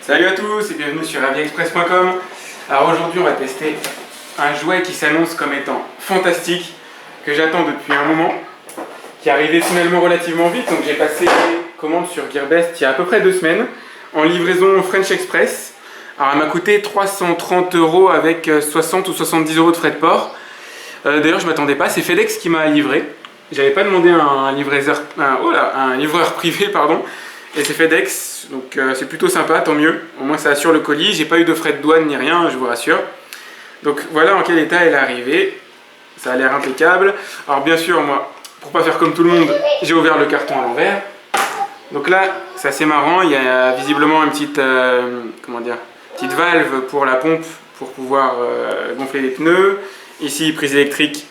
Salut à tous et bienvenue sur aviexpress.com. Alors aujourd'hui on va tester un jouet qui s'annonce comme étant fantastique, que j'attends depuis un moment, qui est arrivé finalement relativement vite. Donc j'ai passé commande sur Gearbest il y a à peu près 2 semaines, en livraison French Express. Alors elle m'a coûté 330 € avec 60 ou 70 € de frais de port. D'ailleurs je m'attendais pas, c'est FedEx qui m'a livré. J'avais pas demandé un livreur privé, pardon. Et c'est FedEx, donc c'est plutôt sympa, tant mieux. Au moins ça assure le colis, j'ai pas eu de frais de douane ni rien, je vous rassure. Donc voilà en quel état elle est arrivée. Ça a l'air impeccable. Alors bien sûr, moi, pour pas faire comme tout le monde, j'ai ouvert le carton à l'envers. Donc là, c'est assez marrant, il y a visiblement une petite, petite valve pour la pompe, pour pouvoir gonfler les pneus. Ici, prise électrique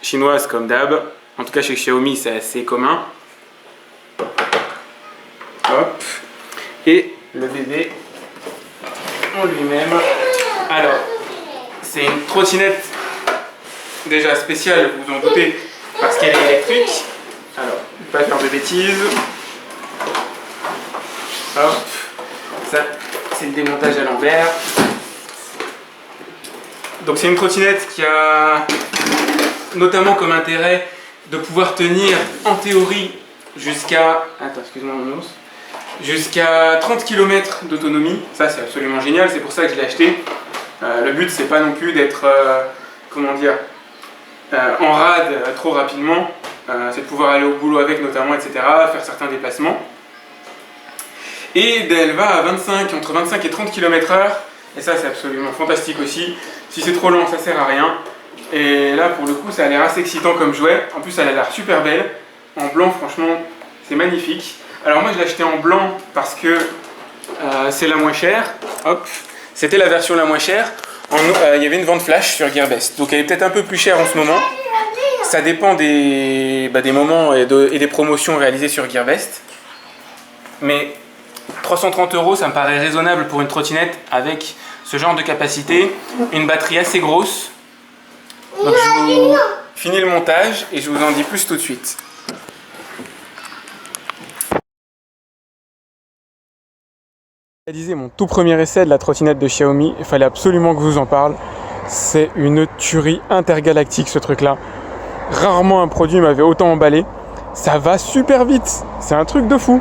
chinoise comme d'hab. En tout cas chez Xiaomi, c'est assez commun. Hop. Et le bébé en lui-même. Alors, c'est une trottinette déjà spéciale, vous vous en doutez, parce qu'elle est électrique. Alors, ne pas faire de bêtises. Hop. Ça, c'est le démontage à l'envers. Donc c'est une trottinette qui a notamment comme intérêt de pouvoir tenir en théorie jusqu'à... Attends, excuse-moi mon os. Jusqu'à 30 km d'autonomie. Ça c'est absolument génial, c'est pour ça que je l'ai acheté. Le but c'est pas non plus d'être en rade trop rapidement. C'est de pouvoir aller au boulot avec notamment, etc. Faire certains déplacements. Et elle va à entre 25 et 30 km/h. Et ça c'est absolument fantastique aussi. Si c'est trop lent ça sert à rien. Et là pour le coup ça a l'air assez excitant comme jouet. En plus elle a l'air super belle. En blanc franchement c'est magnifique. Alors moi je l'ai acheté en blanc parce que c'est la moins chère. Hop. C'était la version la moins chère. Il y avait une vente flash sur Gearbest. Donc elle est peut-être un peu plus chère en ce moment. Ça dépend des moments et des promotions réalisées sur Gearbest. Mais 330 € ça me paraît raisonnable pour une trottinette avec ce genre de capacité. Une batterie assez grosse. Donc je vous finis le montage et je vous en dis plus tout de suite. J'ai réalisé mon tout premier essai de la trottinette de Xiaomi, il fallait absolument que je vous en parle. C'est une tuerie intergalactique ce truc là. Rarement un produit m'avait autant emballé. Ça va super vite, c'est un truc de fou.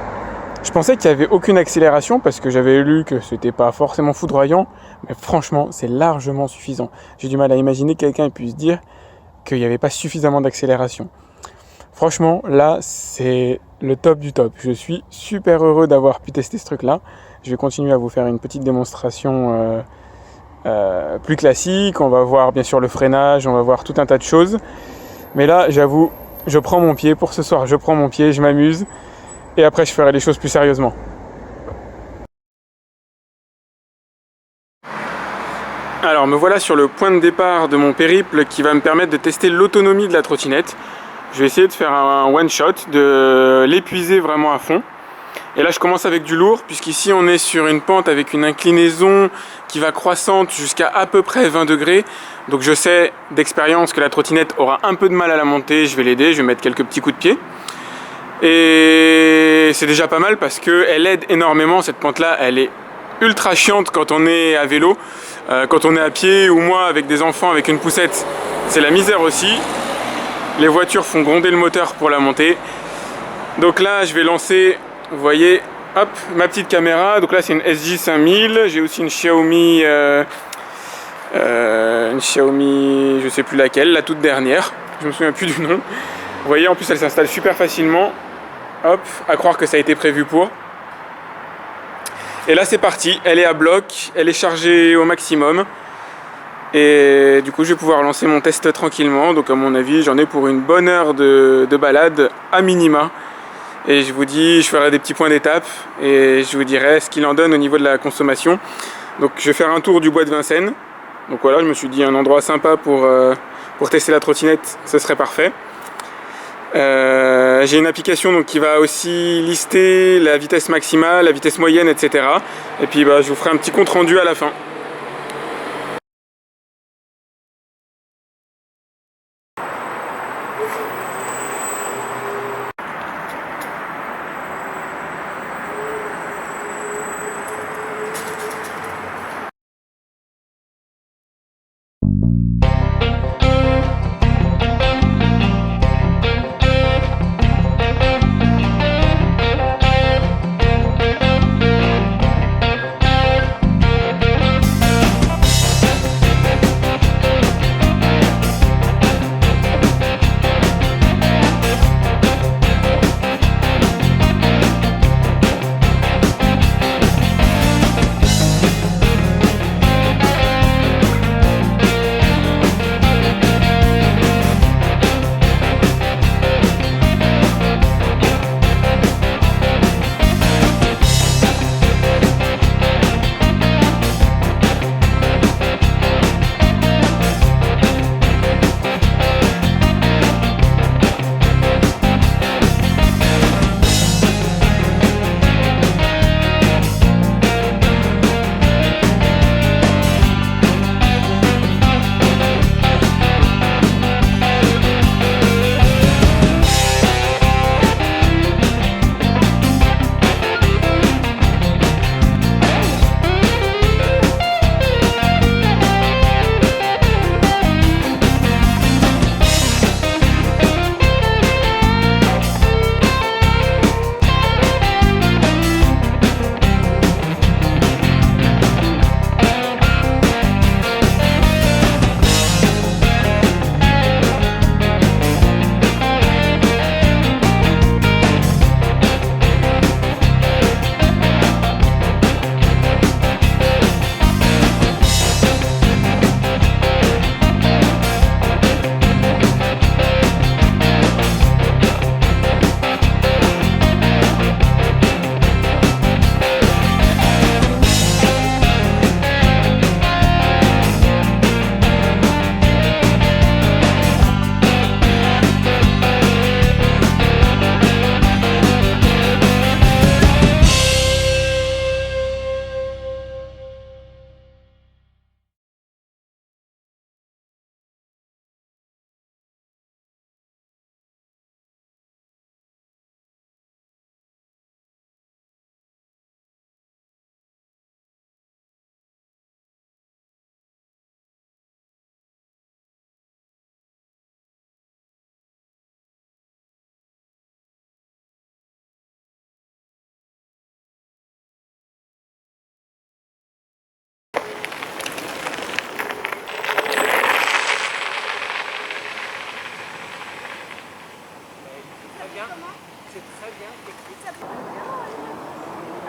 Je pensais qu'il n'y avait aucune accélération parce que j'avais lu que c'était pas forcément foudroyant, mais franchement c'est largement suffisant. J'ai du mal à imaginer que quelqu'un puisse dire qu'il n'y avait pas suffisamment d'accélération. Franchement là c'est le top du top. Je suis super heureux d'avoir pu tester ce truc là. Je vais continuer à vous faire une petite démonstration plus classique. On va voir bien sûr le freinage, on va voir tout un tas de choses. Mais là, j'avoue, je prends mon pied. Pour ce soir, je prends mon pied, je m'amuse. Et après, je ferai les choses plus sérieusement. Alors, me voilà sur le point de départ de mon périple qui va me permettre de tester l'autonomie de la trottinette. Je vais essayer de faire un one-shot, de l'épuiser vraiment à fond. Et là je commence avec du lourd, puisqu'ici on est sur une pente avec une inclinaison qui va croissante jusqu'à peu près 20 degrés. Donc je sais d'expérience que la trottinette aura un peu de mal à la monter, je vais l'aider, je vais mettre quelques petits coups de pied. Et c'est déjà pas mal parce qu'elle aide énormément, cette pente là, elle est ultra chiante quand on est à vélo. Quand on est à pied ou moi avec des enfants avec une poussette, c'est la misère aussi. Les voitures font gronder le moteur pour la monter. Donc là je vais lancer... Vous voyez, hop, ma petite caméra. Donc là, c'est une SJ5000. J'ai aussi une Xiaomi, je sais plus laquelle, la toute dernière. Je me souviens plus du nom. Vous voyez, en plus, elle s'installe super facilement. Hop, à croire que ça a été prévu pour. Et là, c'est parti. Elle est à bloc. Elle est chargée au maximum. Et du coup, je vais pouvoir lancer mon test tranquillement. Donc, à mon avis, j'en ai pour une bonne heure de balade à minima. Et je vous dis, je ferai des petits points d'étape et je vous dirai ce qu'il en donne au niveau de la consommation. Donc je vais faire un tour du bois de Vincennes. Donc voilà, je me suis dit un endroit sympa pour tester la trottinette, ce serait parfait. J'ai une application donc, qui va aussi lister la vitesse maximale, la vitesse moyenne, etc. Et puis je vous ferai un petit compte rendu à la fin.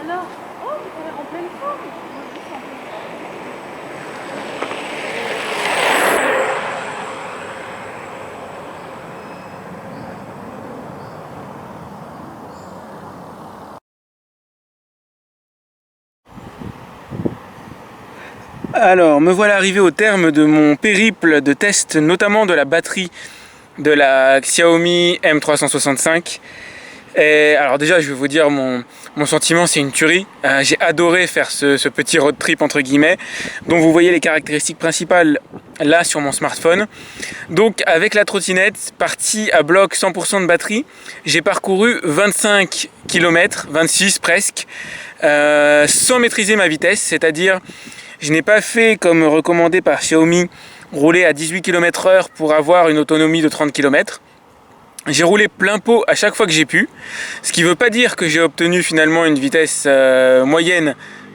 Alors, oh, vous êtes en pleine forme. Moi, je suis en pleine forme. Alors, me voilà arrivé au terme de mon périple de test, notamment de la batterie de la Xiaomi M365. Et alors déjà, je vais vous dire mon sentiment, c'est une tuerie. J'ai adoré faire ce petit road trip entre guillemets. Donc vous voyez les caractéristiques principales là sur mon smartphone. Donc avec la trottinette, partie à bloc 100% de batterie, j'ai parcouru 25 km, 26 presque, sans maîtriser ma vitesse, c'est-à-dire je n'ai pas fait comme recommandé par Xiaomi, rouler à 18 km/h pour avoir une autonomie de 30 km. J'ai roulé plein pot à chaque fois que j'ai pu, ce qui ne veut pas dire que j'ai obtenu finalement une vitesse moyenne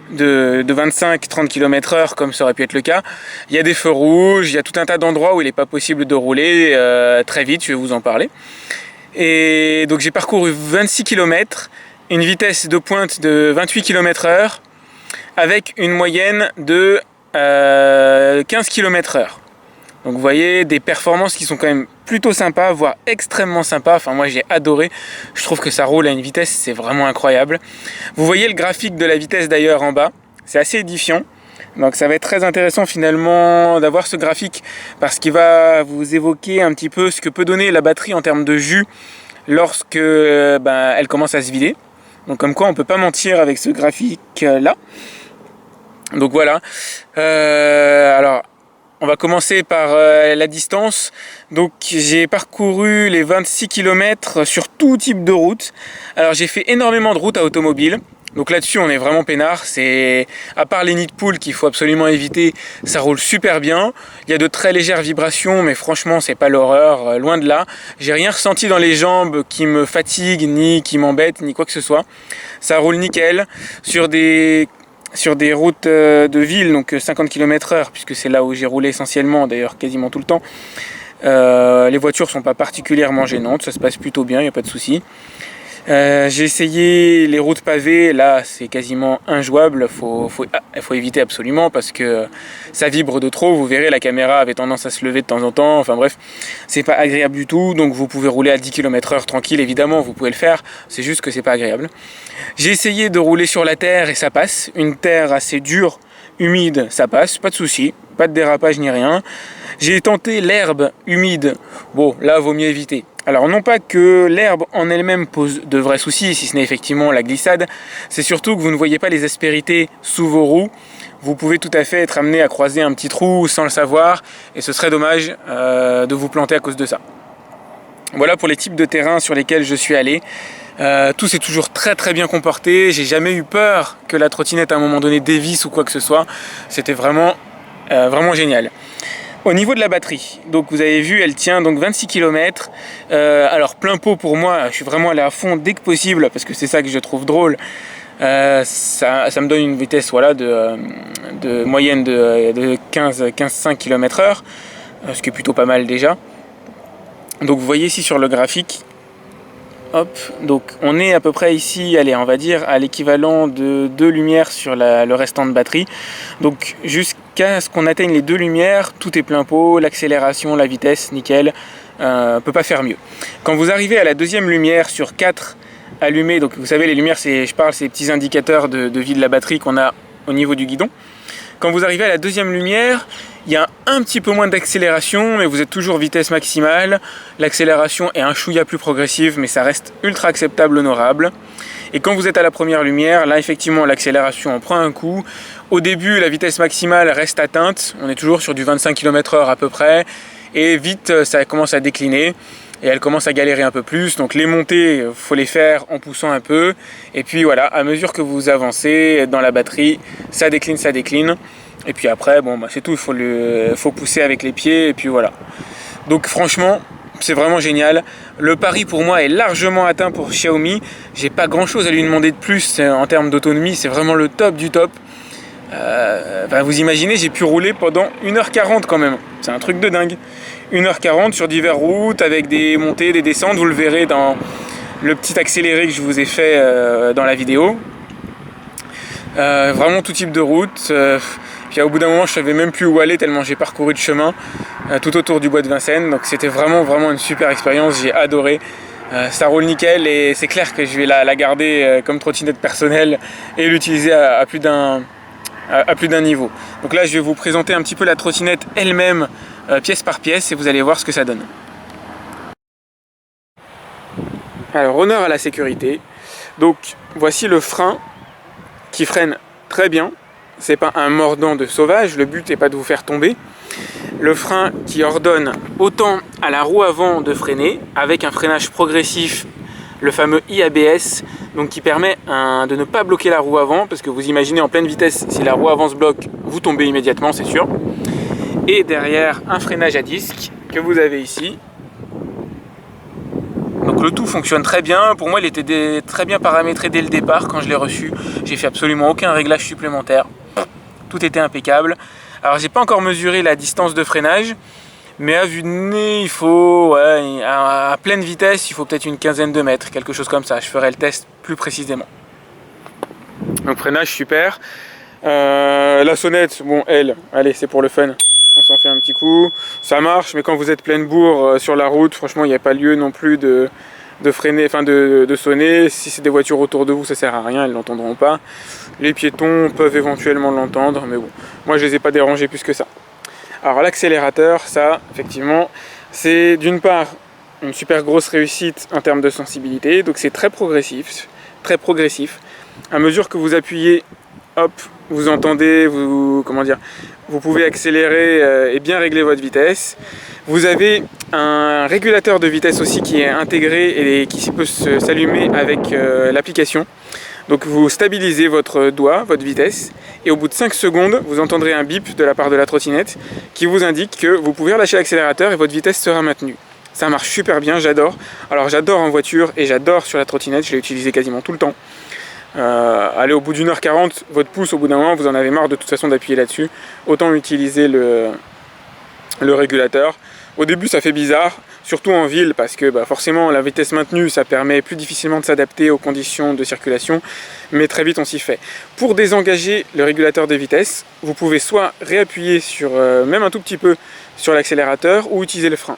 de 25-30 km/h comme ça aurait pu être le cas. Il y a des feux rouges, il y a tout un tas d'endroits où il n'est pas possible de rouler très vite, je vais vous en parler. Et donc j'ai parcouru 26 km, une vitesse de pointe de 28 km/h avec une moyenne de 15 km/h. Donc vous voyez des performances qui sont quand même plutôt sympas, voire extrêmement sympas. Enfin moi j'ai adoré, je trouve que ça roule à une vitesse, c'est vraiment incroyable. Vous voyez le graphique de la vitesse d'ailleurs en bas, c'est assez édifiant. Donc ça va être très intéressant finalement d'avoir ce graphique parce qu'il va vous évoquer un petit peu ce que peut donner la batterie en termes de jus lorsque elle commence à se vider. Donc comme quoi on ne peut pas mentir avec ce graphique là. Donc voilà, alors on va commencer par la distance. Donc j'ai parcouru les 26 km sur tout type de route. Alors j'ai fait énormément de routes à automobile. Donc là-dessus on est vraiment peinard. C'est à part les nids de poules qu'il faut absolument éviter, ça roule super bien. Il y a de très légères vibrations, mais franchement c'est pas l'horreur, loin de là. J'ai rien ressenti dans les jambes qui me fatigue, ni qui m'embête, ni quoi que ce soit. Ça roule nickel sur des routes de ville, donc 50 km/h, puisque c'est là où j'ai roulé essentiellement, d'ailleurs quasiment tout le temps. Les voitures sont pas particulièrement gênantes, ça se passe plutôt bien, il n'y a pas de souci. J'ai essayé les routes pavées, là c'est quasiment injouable, faut éviter absolument parce que ça vibre de trop, vous verrez la caméra avait tendance à se lever de temps en temps, enfin bref, c'est pas agréable du tout, donc vous pouvez rouler à 10 km/h tranquille, évidemment vous pouvez le faire, c'est juste que c'est pas agréable. J'ai essayé de rouler sur la terre et ça passe, une terre assez dure, humide, ça passe, pas de souci, pas de dérapage ni rien. J'ai tenté l'herbe humide, bon là vaut mieux éviter. Alors non pas que l'herbe en elle-même pose de vrais soucis, si ce n'est effectivement la glissade, c'est surtout que vous ne voyez pas les aspérités sous vos roues. Vous pouvez tout à fait être amené à croiser un petit trou sans le savoir et ce serait dommage de vous planter à cause de ça. Voilà pour les types de terrains sur lesquels je suis allé. Tout s'est toujours très très bien comporté, j'ai jamais eu peur que la trottinette à un moment donné dévisse ou quoi que ce soit. C'était vraiment génial. Au niveau de la batterie, donc vous avez vu, elle tient donc 26 km. Alors plein pot pour moi, je suis vraiment allé à fond dès que possible parce que c'est ça que je trouve drôle. Ça me donne une vitesse voilà, de moyenne de 15-5 km/h, ce qui est plutôt pas mal déjà. Donc vous voyez ici sur le graphique, hop, donc on est à peu près ici, allez, on va dire à l'équivalent de 2 lumières sur le restant de batterie. Donc jusqu'à ce qu'on atteigne les 2 lumières, tout est plein pot, l'accélération, la vitesse, nickel, peut pas faire mieux. Quand vous arrivez à la deuxième lumière sur 4 allumées, donc vous savez les lumières, c'est ces petits indicateurs de vie de la batterie qu'on a au niveau du guidon. Quand vous arrivez à la deuxième lumière, il y a un petit peu moins d'accélération, mais vous êtes toujours vitesse maximale. L'accélération est un chouïa plus progressive, mais ça reste ultra acceptable, honorable. Et quand vous êtes à la première lumière, là effectivement l'accélération en prend un coup. Au début, la vitesse maximale reste atteinte, on est toujours sur du 25 km/h à peu près, et vite ça commence à décliner. Et elle commence à galérer un peu plus, donc les montées, il faut les faire en poussant un peu. Et puis voilà, à mesure que vous avancez dans la batterie, ça décline. Et puis après, bon, c'est tout, il faut pousser avec les pieds, et puis voilà. Donc franchement, c'est vraiment génial. Le pari pour moi est largement atteint pour Xiaomi. J'ai pas grand chose à lui demander de plus en termes d'autonomie, c'est vraiment le top du top. Vous imaginez, j'ai pu rouler pendant 1h40 quand même, c'est un truc de dingue. 1h40 sur diverses routes avec des montées, des descentes, vous le verrez dans le petit accéléré que je vous ai fait dans la vidéo. Vraiment tout type de route. Puis au bout d'un moment, je savais même plus où aller tellement j'ai parcouru de chemin tout autour du bois de Vincennes. Donc c'était vraiment une super expérience, j'ai adoré. Ça roule nickel et c'est clair que je vais la garder comme trottinette personnelle et l'utiliser à plus d'un niveau. Donc là, je vais vous présenter un petit peu la trottinette elle-même, pièce par pièce, et vous allez voir ce que ça donne. Alors, honneur à la sécurité. Donc, voici le frein qui freine très bien. C'est pas un mordant de sauvage, le but n'est pas de vous faire tomber. Le frein qui ordonne autant à la roue avant de freiner, avec un freinage progressif, le fameux IABS, donc qui permet de ne pas bloquer la roue avant, parce que vous imaginez en pleine vitesse, si la roue avant se bloque, vous tombez immédiatement, c'est sûr. Et derrière, un freinage à disque que vous avez ici. Donc le tout fonctionne très bien. Pour moi, il était très bien paramétré dès le départ quand je l'ai reçu. J'ai fait absolument aucun réglage supplémentaire. Tout était impeccable. Alors j'ai pas encore mesuré la distance de freinage, mais à vue de nez, il faut, à pleine vitesse, il faut peut-être une quinzaine de mètres, quelque chose comme ça. Je ferai le test plus précisément. Donc freinage super. La sonnette, bon elle, allez c'est pour le fun. On s'en fait un petit coup, ça marche, mais quand vous êtes pleine bourre sur la route, franchement il n'y a pas lieu non plus de freiner, enfin de sonner. Si c'est des voitures autour de vous, ça sert à rien, elles ne l'entendront pas. Les piétons peuvent éventuellement l'entendre, mais bon, moi je les ai pas dérangés plus que ça. Alors l'accélérateur, ça, effectivement, c'est d'une part une super grosse réussite en termes de sensibilité, donc c'est très progressif. À mesure que vous appuyez, hop, vous entendez, vous pouvez accélérer et bien régler votre vitesse. Vous avez un régulateur de vitesse aussi qui est intégré et qui peut s'allumer avec l'application. Donc vous stabilisez votre doigt, votre vitesse, et au bout de 5 secondes, vous entendrez un bip de la part de la trottinette qui vous indique que vous pouvez relâcher l'accélérateur et votre vitesse sera maintenue. Ça marche super bien, j'adore. Alors j'adore en voiture et j'adore sur la trottinette, je l'ai utilisé quasiment tout le temps. Allez, au bout d'une heure 40, votre pouce, au bout d'un moment, vous en avez marre de toute façon d'appuyer là-dessus. Autant utiliser le régulateur. Au début, ça fait bizarre, surtout en ville, parce que forcément, la vitesse maintenue, ça permet plus difficilement de s'adapter aux conditions de circulation, mais très vite, on s'y fait. Pour désengager le régulateur de vitesse, vous pouvez soit réappuyer sur, même un tout petit peu sur l'accélérateur, ou utiliser le frein.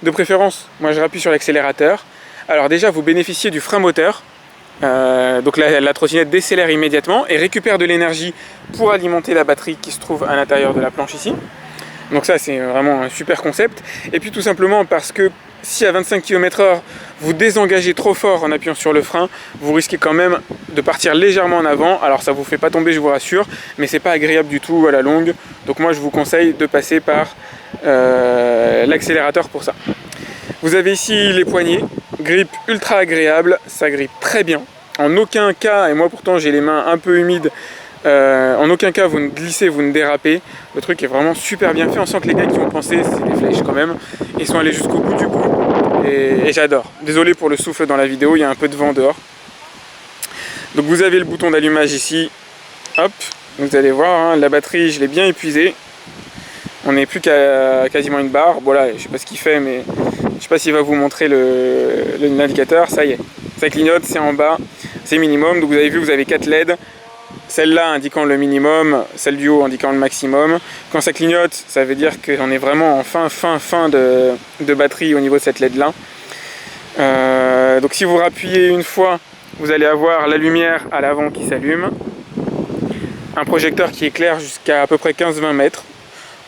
De préférence, moi je rappuie sur l'accélérateur. Alors déjà, vous bénéficiez du frein moteur. Donc la trottinette décélère immédiatement et récupère de l'énergie pour alimenter la batterie qui se trouve à l'intérieur de la planche ici. Donc ça c'est vraiment un super concept. Et puis tout simplement parce que si à 25 km/h vous désengagez trop fort en appuyant sur le frein, vous risquez quand même de partir légèrement en avant. Alors ça vous fait pas tomber, je vous rassure, mais c'est pas agréable du tout à la longue. Donc moi je vous conseille de passer par l'accélérateur pour ça. Vous avez ici les poignées, grip ultra agréable, ça grippe très bien. En aucun cas, et moi pourtant j'ai les mains un peu humides, en aucun cas vous ne glissez, vous ne dérapez. Le truc est vraiment super bien fait, on sent que les gars qui ont pensé, c'est des flèches quand même, ils sont allés jusqu'au bout du bout, et j'adore. Désolé pour le souffle dans la vidéo, il y a un peu de vent dehors. Donc vous avez le bouton d'allumage ici, hop, vous allez voir, hein, la batterie je l'ai bien épuisée. On n'est plus qu'à quasiment une barre, bon là je sais pas ce qu'il fait, mais je sais pas s'il va vous montrer l'indicateur, ça y est. Ça clignote, c'est en bas, c'est minimum. Donc vous avez vu, vous avez 4 LED. Celle-là indiquant le minimum, celle du haut indiquant le maximum. Quand ça clignote, ça veut dire qu'on est vraiment en fin de batterie au niveau de cette LED-là. Donc si vous rappuyez une fois, vous allez avoir la lumière à l'avant qui s'allume. Un projecteur qui éclaire jusqu'à peu près 15-20 mètres.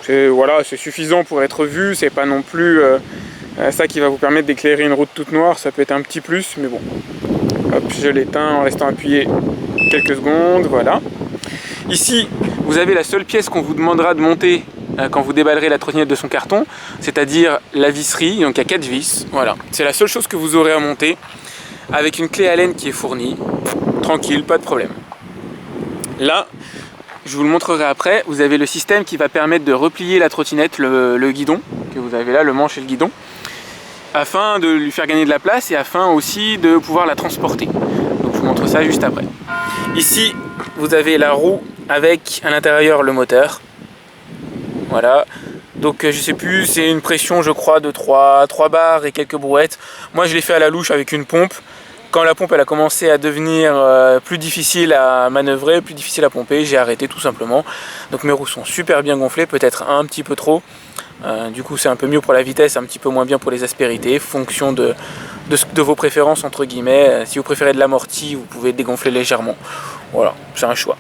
Voilà, c'est suffisant pour être vu, c'est pas non plus ça qui va vous permettre d'éclairer une route toute noire, ça peut être un petit plus, mais bon. Hop, je l'éteins en restant appuyé quelques secondes, voilà. Ici, vous avez la seule pièce qu'on vous demandera de monter quand vous déballerez la trottinette de son carton, c'est-à-dire la visserie, donc il y a 4 vis, voilà. C'est la seule chose que vous aurez à monter, avec une clé Allen qui est fournie, tranquille, pas de problème. Là, je vous le montrerai après, vous avez le système qui va permettre de replier la trottinette, le guidon, que vous avez là, le manche et le guidon, afin de lui faire gagner de la place et afin aussi de pouvoir la transporter. Donc je vous montre ça juste après. Ici, vous avez la roue avec à l'intérieur le moteur. Voilà. Donc je sais plus, c'est une pression je crois de 3 bars et quelques brouettes. Moi je l'ai fait à la louche avec une pompe. Quand la pompe elle a commencé à devenir plus difficile à manœuvrer, plus difficile à pomper, j'ai arrêté tout simplement. Donc mes roues sont super bien gonflées, peut-être un petit peu trop. Du coup c'est un peu mieux pour la vitesse, un petit peu moins bien pour les aspérités, fonction de vos préférences entre guillemets. Si vous préférez de l'amorti, vous pouvez dégonfler légèrement. Voilà, c'est un choix.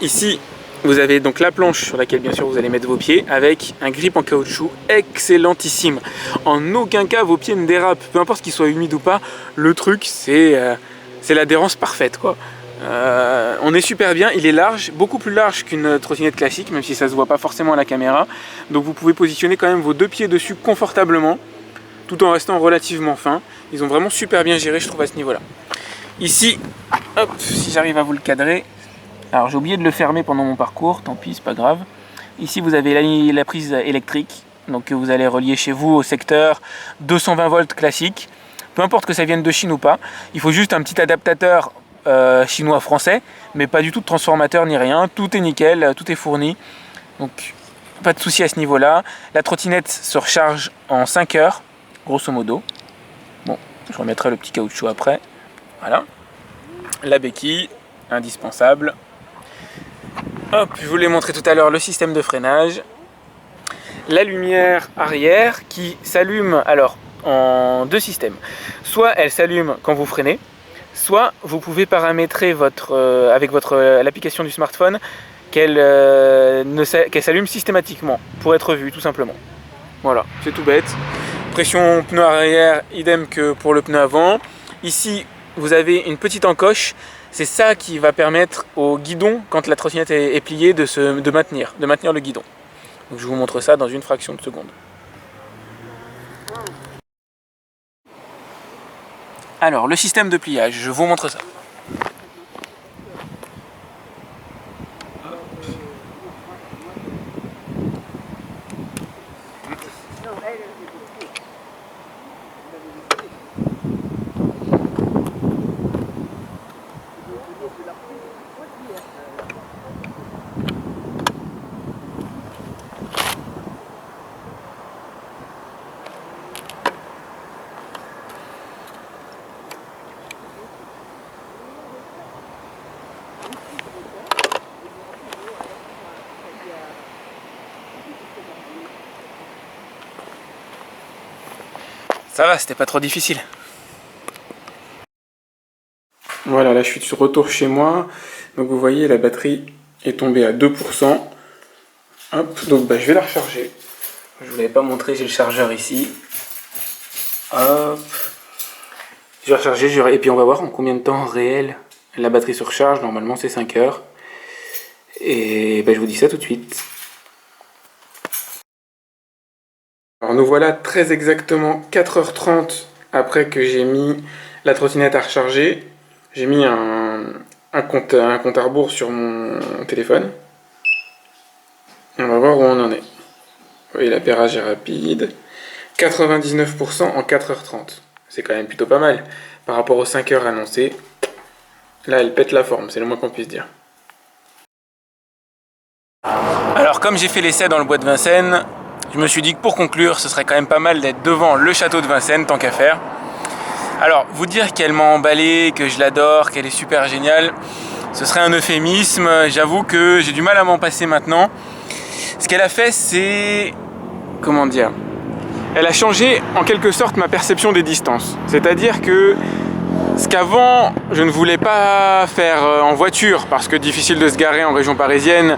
Ici, vous avez donc la planche sur laquelle bien sûr vous allez mettre vos pieds avec un grip en caoutchouc excellentissime. En aucun cas vos pieds ne dérapent, peu importe qu'ils soient humides ou pas. Le truc c'est l'adhérence parfaite quoi. On est super bien, il est large, beaucoup plus large qu'une trottinette classique, même si ça se voit pas forcément à la caméra. Donc vous pouvez positionner quand même vos deux pieds dessus confortablement, tout en restant relativement fin. Ils ont vraiment super bien géré, je trouve, à ce niveau-là. Ici, hop, si j'arrive à vous le cadrer. Alors j'ai oublié de le fermer pendant mon parcours, tant pis, c'est pas grave. Ici vous avez la prise électrique, donc que vous allez relier chez vous au secteur 220 volts classique. Peu importe que ça vienne de Chine ou pas, il faut juste un petit adaptateur chinois-français, mais pas du tout de transformateur ni rien, tout est nickel, tout est fourni. Donc pas de souci à ce niveau-là. La trottinette se recharge en 5 heures, grosso modo. Bon, je remettrai le petit caoutchouc après. Voilà. La béquille, indispensable. Hop, je vous l'ai montré tout à l'heure, le système de freinage. La lumière arrière qui s'allume alors en deux systèmes. Soit elle s'allume quand vous freinez, soit vous pouvez paramétrer avec l'application du smartphone qu'elle s'allume systématiquement pour être vue tout simplement. Voilà, c'est tout bête. Pression pneu arrière, idem que pour le pneu avant. Ici, vous avez une petite encoche. C'est ça qui va permettre au guidon, quand la trottinette est pliée, de maintenir le guidon. Donc je vous montre ça dans une fraction de seconde. Alors, le système de pliage, je vous montre ça. Ça va, c'était pas trop difficile. Voilà, là je suis de retour chez moi. Donc vous voyez, la batterie est tombée à 2%. Hop, donc je vais la recharger. Je vous l'avais pas montré, j'ai le chargeur ici. Hop. Je vais recharger, et puis on va voir en combien de temps réel la batterie se recharge. Normalement c'est 5 heures. Et je vous dis ça tout de suite. Alors nous voilà très exactement 4h30 après que j'ai mis la trottinette à recharger. J'ai mis un compte à rebours sur mon téléphone. On va voir où on en est. Vous voyez, l'appairage est rapide. 99% en 4h30. C'est quand même plutôt pas mal. Par rapport aux 5 heures annoncées, là elle pète la forme, c'est le moins qu'on puisse dire. Alors comme j'ai fait l'essai dans le bois de Vincennes, je me suis dit que pour conclure, ce serait quand même pas mal d'être devant le château de Vincennes, tant qu'à faire. Alors, vous dire qu'elle m'a emballé, que je l'adore, qu'elle est super géniale, ce serait un euphémisme. J'avoue que j'ai du mal à m'en passer maintenant. Ce qu'elle a fait, c'est... comment dire ? Elle a changé en quelque sorte ma perception des distances. C'est-à-dire que ce qu'avant, je ne voulais pas faire en voiture, parce que difficile de se garer en région parisienne,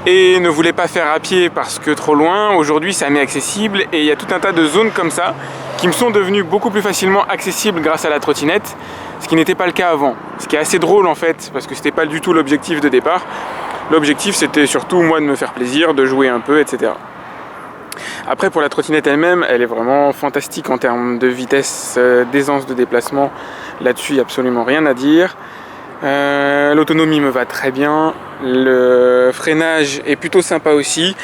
et ne voulais pas faire à pied parce que trop loin, aujourd'hui ça m'est accessible et il y a tout un tas de zones comme ça qui me sont devenues beaucoup plus facilement accessibles grâce à la trottinette, ce qui n'était pas le cas avant. Ce qui est assez drôle en fait, parce que c'était pas du tout l'objectif de départ. L'objectif c'était surtout moi de me faire plaisir, de jouer un peu, etc. Après pour la trottinette elle-même, elle est vraiment fantastique en termes de vitesse, d'aisance de déplacement. Là-dessus, il n'y a absolument rien à dire. L'autonomie me va très bien, le freinage est plutôt sympa aussi.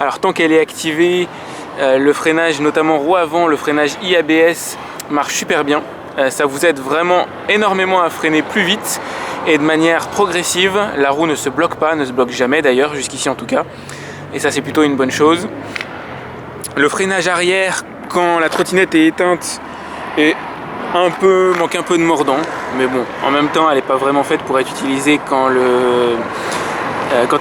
Alors tant qu'elle est activée, le freinage notamment roue avant, le freinage IABS marche super bien. Ça vous aide vraiment énormément à freiner plus vite et de manière progressive. La roue ne se bloque pas, ne se bloque jamais d'ailleurs, jusqu'ici en tout cas, et ça c'est plutôt une bonne chose. Le freinage arrière quand la trottinette est éteinte est manque un peu de mordant, mais bon, en même temps elle n'est pas vraiment faite pour être utilisée quand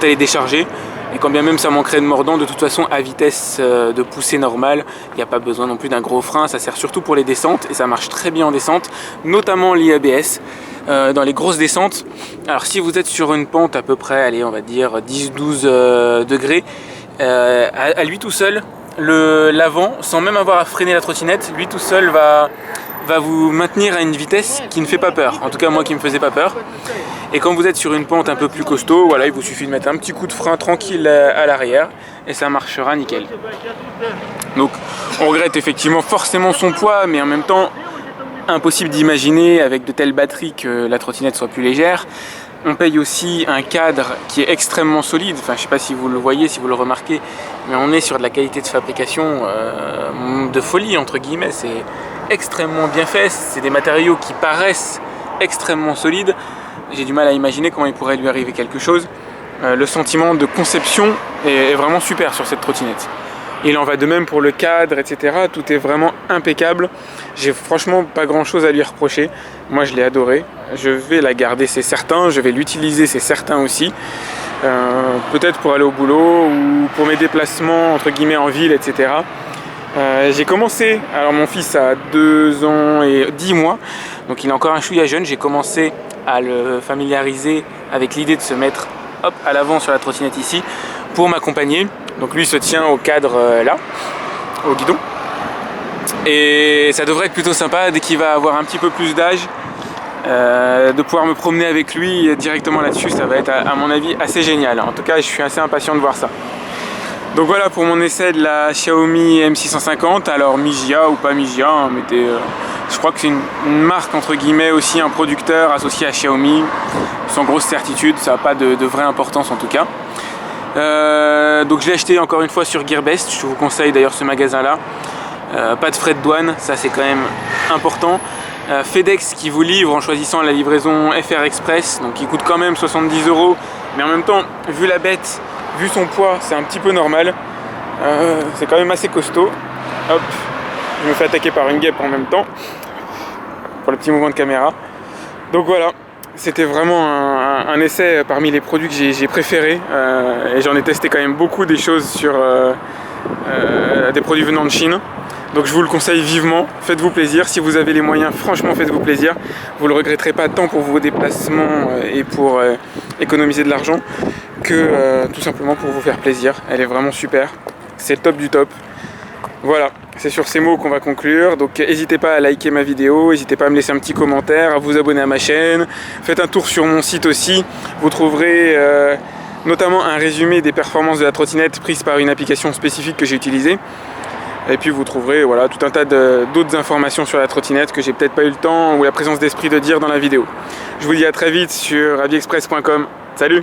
elle est déchargée. Et quand bien même ça manquerait de mordant, de toute façon à vitesse de poussée normale, il n'y a pas besoin non plus d'un gros frein, ça sert surtout pour les descentes et ça marche très bien en descente, notamment l'IABS. Dans les grosses descentes, alors si vous êtes sur une pente à peu près, allez on va dire 10-12 degrés, à lui tout seul, l'avant, sans même avoir à freiner la trottinette, lui tout seul va vous maintenir à une vitesse qui ne fait pas peur, en tout cas moi qui ne me faisait pas peur. Et quand vous êtes sur une pente un peu plus costaud, voilà, il vous suffit de mettre un petit coup de frein tranquille à l'arrière et ça marchera nickel. Donc on regrette effectivement forcément son poids, mais en même temps impossible d'imaginer avec de telles batteries que la trottinette soit plus légère. On paye aussi un cadre qui est extrêmement solide, enfin je ne sais pas si vous le voyez, si vous le remarquez, mais on est sur de la qualité de fabrication de folie entre guillemets, c'est extrêmement bien fait, c'est des matériaux qui paraissent extrêmement solides. J'ai du mal à imaginer comment il pourrait lui arriver quelque chose. Le sentiment de conception est vraiment super sur cette trottinette. Il en va de même pour le cadre, etc. Tout est vraiment impeccable. J'ai franchement pas grand chose à lui reprocher. Moi je l'ai adoré. Je vais la garder, c'est certain. Je vais l'utiliser, c'est certain aussi. Peut-être pour aller au boulot ou pour mes déplacements entre guillemets en ville, etc. J'ai commencé, alors mon fils a 2 ans et 10 mois, donc il est encore un chouïa jeune. J'ai commencé à le familiariser avec l'idée de se mettre hop, à l'avant sur la trottinette ici pour m'accompagner. Donc lui se tient au cadre là, au guidon. Et ça devrait être plutôt sympa dès qu'il va avoir un petit peu plus d'âge de pouvoir me promener avec lui directement là-dessus. Ça va être à mon avis assez génial. En tout cas je suis assez impatient de voir ça. Donc voilà pour mon essai de la Xiaomi M650. Alors Mijia ou pas Mijia, hein, je crois que c'est une marque entre guillemets aussi, un producteur associé à Xiaomi, sans grosse certitude, ça n'a pas de vraie importance en tout cas. Donc je l'ai acheté encore une fois sur Gearbest, je vous conseille d'ailleurs ce magasin là. Pas de frais de douane, ça c'est quand même important. FedEx qui vous livre en choisissant la livraison FR Express, donc il coûte quand même 70 €, mais en même temps, vu la bête, vu son poids, c'est un petit peu normal. C'est quand même assez costaud. Hop, je me fais attaquer par une guêpe en même temps, pour le petit mouvement de caméra. Donc voilà, c'était vraiment un essai parmi les produits que j'ai préférés. Et j'en ai testé quand même beaucoup des choses sur des produits venant de Chine. Donc je vous le conseille vivement, faites-vous plaisir, si vous avez les moyens, franchement faites-vous plaisir. Vous ne le regretterez pas tant pour vos déplacements et pour économiser de l'argent que tout simplement pour vous faire plaisir. Elle est vraiment super, c'est le top du top. Voilà, c'est sur ces mots qu'on va conclure. Donc n'hésitez pas à liker ma vidéo, n'hésitez pas à me laisser un petit commentaire, à vous abonner à ma chaîne. Faites un tour sur mon site aussi, vous trouverez notamment un résumé des performances de la trottinette prise par une application spécifique que j'ai utilisée. Et puis vous trouverez voilà, tout un tas d'autres informations sur la trottinette que j'ai peut-être pas eu le temps ou la présence d'esprit de dire dans la vidéo. Je vous dis à très vite sur aviexpress.com. Salut!